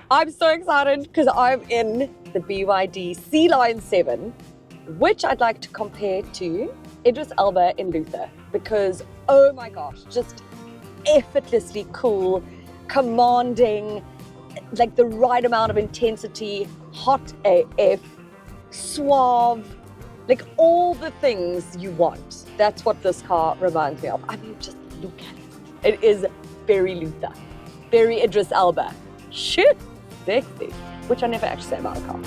I'm so excited because I'm in the BYD Sealion 7, which I'd like to compare to Idris Elba in Luther, because, oh my gosh, just effortlessly cool, commanding, like the right amount of intensity, hot AF, suave, like all the things you want. That's what this car reminds me of. I mean, just look at it. It is very Luther, very Idris Elba. Shit, sexy, which I never actually say about a car.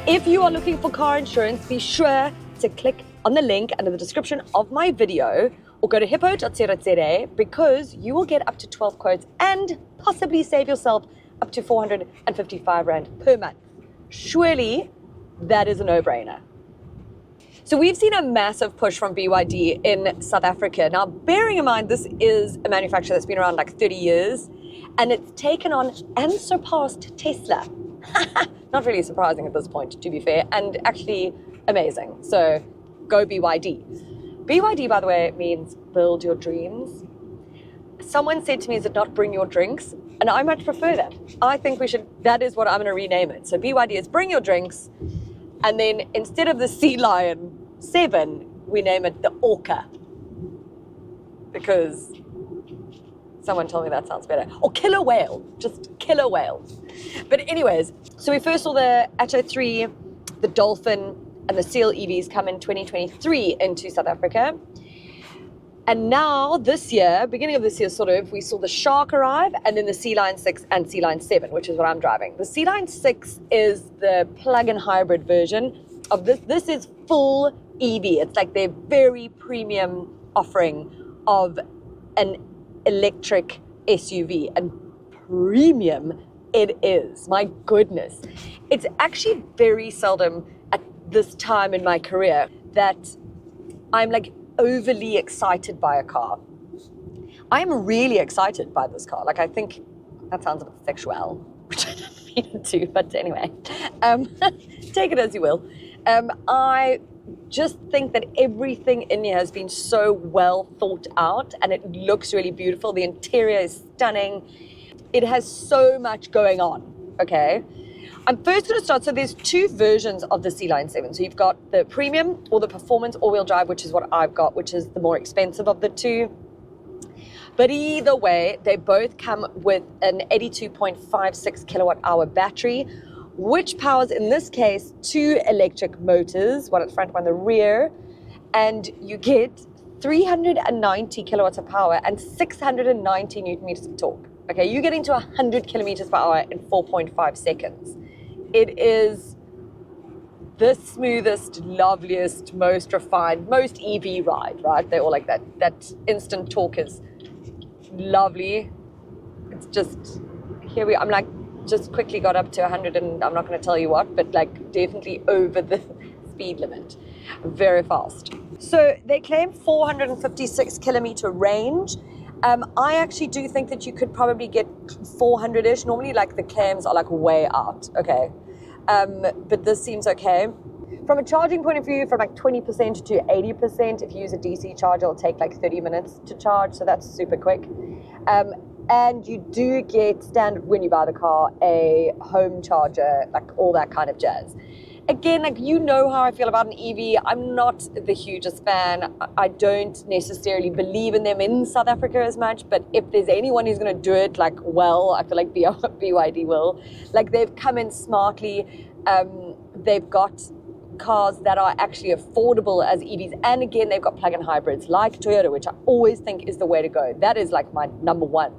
If you are looking for car insurance, be sure to click on the link under the description of my video or go to hippo.co.za because you will get up to 12 quotes and possibly save yourself up to 455 Rand per month. Surely that is a no-brainer. So we've seen a massive push from BYD in South Africa. Now, bearing in mind, this is a manufacturer that's been around like 30 years and it's taken on and surpassed Tesla. Not really surprising at this point, to be fair, and actually amazing. So go BYD. BYD, by the way, means build your dreams. Someone said to me, is it not bring your drinks? And I much prefer that. I think we should, that is what I'm going to rename it. So BYD is bring your drinks. And then instead of the Sealion 7, we name it the Orca. Because someone told me that sounds better. Or killer whale, just killer whale. But anyways, so we first saw the Atto 3, the Dolphin, and the Seal EVs come in 2023 into South Africa. And now this year, beginning of this year sort of, we saw the Shark arrive and then the Sealion 6 and Sealion 7, which is what I'm driving. The Sealion 6 is the plug-in hybrid version of this. This is full EV. It's like their very premium offering of an electric SUV, and premium it is. My goodness. It's actually very seldom at this time in my career that I'm like overly excited by a car. I'm really excited by this car. Like, I think that sounds a bit sexual, which I didn't mean it to, but anyway, take it as you will. I just think that everything in here has been so well thought out and it looks really beautiful. The interior is stunning. It has so much going on, okay? I'm first going to start, so there's two versions of the Sealion 7. So you've got the premium or the performance all-wheel drive, which is what I've got, which is the more expensive of the two. But either way, they both come with an 82.56 kilowatt hour battery, which powers, in this case, two electric motors, one at the front, one at the rear, and you get 390 kilowatts of power and 690 newton meters of torque. Okay, you're getting to 100 kilometers per hour in 4.5 seconds. It is the smoothest, loveliest, most refined, most EV ride, right? They're all like that. That instant torque is lovely. It's just, here we, I'm like, just quickly got up to 100 and I'm not going to tell you what, but like definitely over the speed limit. Very fast. So they claim 456 kilometer range. I actually do think that you could probably get 400-ish. Normally, like the claims are like way out, okay? But this seems okay. From a charging point of view, from like 20% to 80%, if you use a DC charger, it'll take like 30 minutes to charge, so that's super quick. And you do get standard, when you buy the car, a home charger, like all that kind of jazz. Again, like, you know how I feel about an EV. I'm not the hugest fan. I don't necessarily believe in them in South Africa as much, but if there's anyone who's going to do it, like, well, I feel like BYD will. Like, they've come in smartly. They've got cars that are actually affordable as EVs. And again, they've got plug-in hybrids like Toyota, which I always think is the way to go. That is like my number one.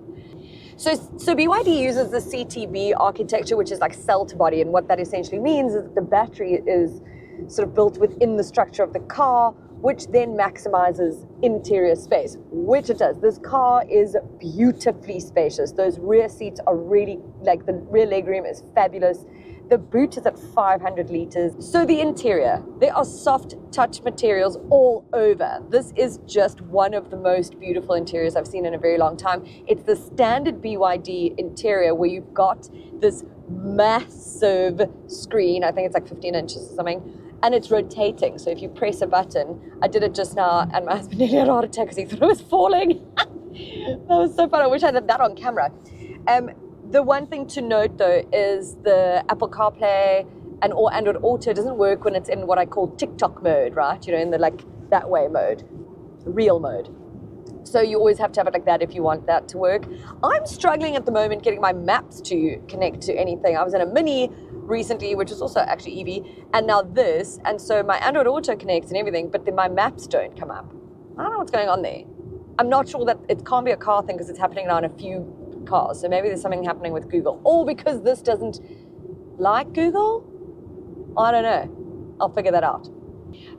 So BYD uses the CTB architecture, which is like cell to body. And what that essentially means is that the battery is sort of built within the structure of the car, which then maximizes interior space, which it does. This car is beautifully spacious. Those rear seats are really, like, the rear legroom is fabulous. The boot is at 500 liters. So the interior, there are soft touch materials all over. This is just one of the most beautiful interiors I've seen in a very long time. It's the standard BYD interior where you've got this massive screen. I think it's like 15 inches or something. And it's rotating. So if you press a button, I did it just now, and my husband nearly had a heart attack because he thought it was falling. That was so fun. I wish I did that on camera. The one thing to note though is the Apple CarPlay and or Android Auto doesn't work when it's in what I call TikTok mode, right? You know, in the like that way mode, real mode. So you always have to have it like that if you want that to work. I'm struggling at the moment getting my maps to connect to anything. I was in a Mini recently, which is also actually EV, and now this, and so my Android Auto connects and everything, but then my maps don't come up. I don't know what's going on there. I'm not sure that it can't be a car thing because it's happening now in a few cars. So maybe there's something happening with Google, or because this doesn't like Google. I don't know. I'll figure that out.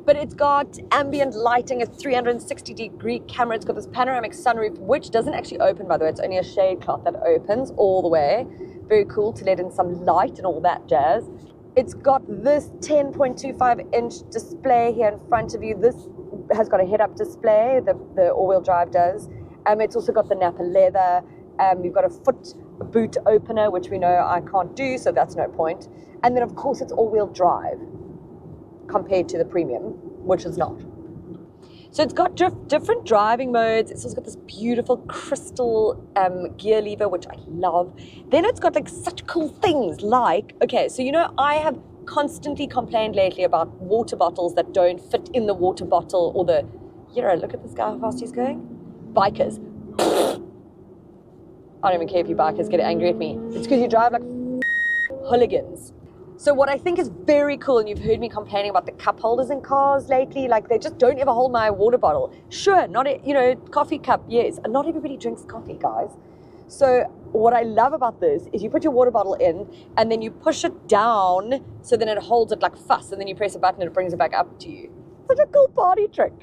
But it's got ambient lighting, a 360-degree camera. It's got this panoramic sunroof, which doesn't actually open, by the way. It's only a shade cloth that opens all the way. Very cool to let in some light and all that jazz. It's got this 10.25-inch display here in front of you. This has got a head-up display, the all-wheel drive does. It's also got the Napa leather. You've got a foot boot opener, which we know I can't do, so that's no point. And then, of course, it's all-wheel drive compared to the premium, which is not. So it's got different driving modes. It's also got this beautiful crystal gear lever, which I love. Then it's got like such cool things like, okay, so you know, I have constantly complained lately about water bottles that don't fit in the water bottle, or the, you know, look at this guy, how fast he's going. Bikers. I don't even care if you bikers get angry at me. It's because you drive like hooligans. So what I think is very cool, and you've heard me complaining about the cup holders in cars lately, like they just don't ever hold my water bottle. Sure, not a, you know, coffee cup, yes. And not everybody drinks coffee, guys. So what I love about this is you put your water bottle in and then you push it down so then it holds it like fuss, and then you press a button and it brings it back up to you. Such a cool party trick.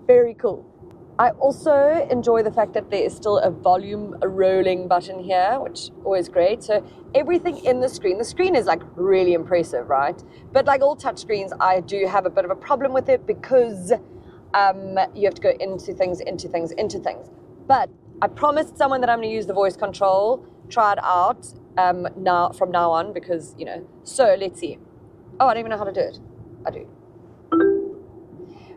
Very cool. I also enjoy the fact that there is still a volume rolling button here, which is always great. So everything in the screen is like really impressive, right? But like all touch screens, I do have a bit of a problem with it because you have to go into things. But I promised someone that I'm going to use the voice control, try it out from now on, because, you know, so let's see. Oh, I don't even know how to do it. I do.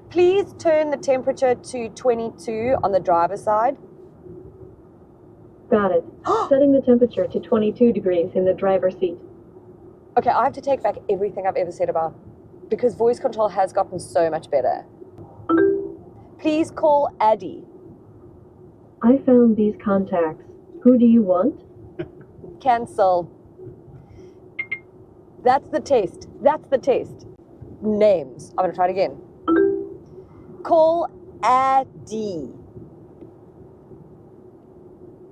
Please turn the temperature to 22 on the driver's side. Got it. Setting the temperature to 22 degrees in the driver's seat. Okay, I have to take back everything I've ever said about, because voice control has gotten so much better. Please call Addie. I found these contacts. Who do you want? Cancel. That's the test. Names. I'm going to try it again. Call Addie.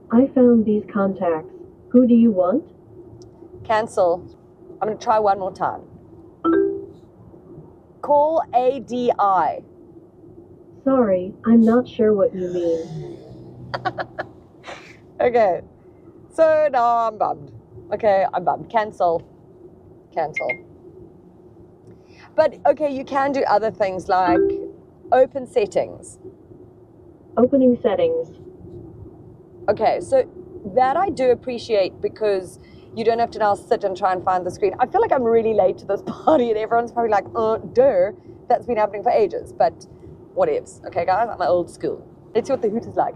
I found these contacts. Who do you want? Cancel. I'm going to try one more time. Call ADI. Sorry, I'm not sure what you mean. Okay. So now I'm bummed. Okay, I'm bummed. Cancel. But okay, you can do other things like open settings. Opening settings. Okay, so that I do appreciate, because you don't have to now sit and try and find the screen. I feel like I'm really late to this party and everyone's probably like, duh, that's been happening for ages, but whatevs. Okay, guys, I'm old school. Let's see what the hoot is like.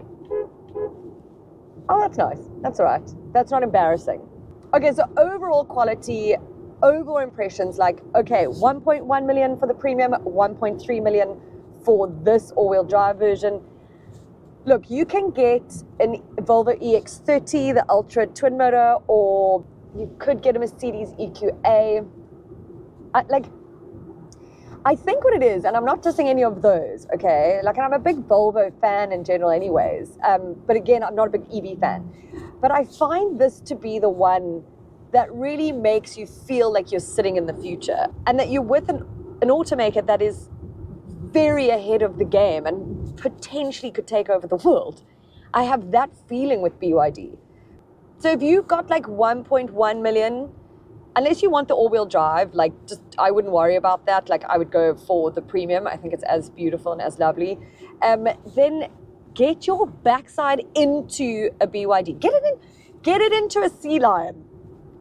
Oh, that's nice. That's all right. That's not embarrassing. Okay, so overall quality, overall impressions, like, okay, 1.1 million for the premium, 1.3 million for this all-wheel drive version. Look, you can get an Volvo EX30, the Ultra twin motor, or you could get a Mercedes EQA. I think what it is, and I'm not dissing any of those, okay? Like, and I'm a big Volvo fan in general anyways. But again, I'm not a big EV fan. But I find this to be the one that really makes you feel like you're sitting in the future, and that you're with an automaker that is very ahead of the game and potentially could take over the world. I have that feeling with BYD. So if you've got like 1.1 million, unless you want the all-wheel drive, like, just, I wouldn't worry about that. Like, I would go for the premium. I think it's as beautiful and as lovely. Then get your backside into a BYD. Get it into a Sealion.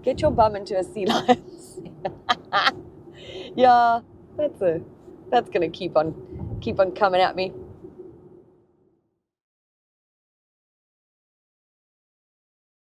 Get your bum into a sea lion. Yeah, that's gonna keep on coming at me.